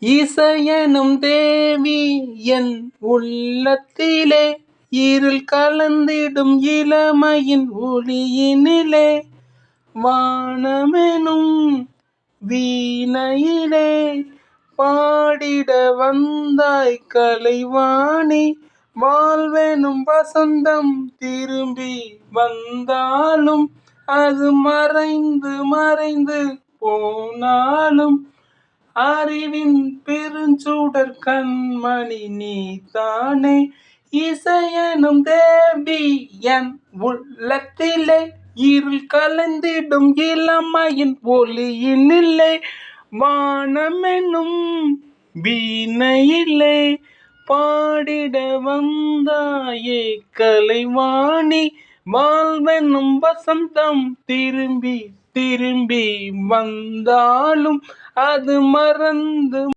இசையெனும் தேவி என் உள்ளத்திலே இருள் கலந்திடும் இளமையின் ஒளியினிலே வானமெனும் வீணையிலே பாடிட வந்தாய் கலைவாணி. வாழ்வெனும் வசந்தம் திரும்பி வந்தாலும் அது மறைந்து மறைந்து போனாலும் அறிவின் பெருஞ்சுடர் கண்மணி நீதானே. இசையெனும் தேவி என் உள்ளத்திலே இருள் கலந்திடும் இளமையின் ஒளியினிலே வானமெனும் வீணையிலே பாடிட வந்தாயே கலைவாணி. வாழ்வெனும் வசந்தம் திரும்பி திரும்பி வந்தாலும் அது மறந்து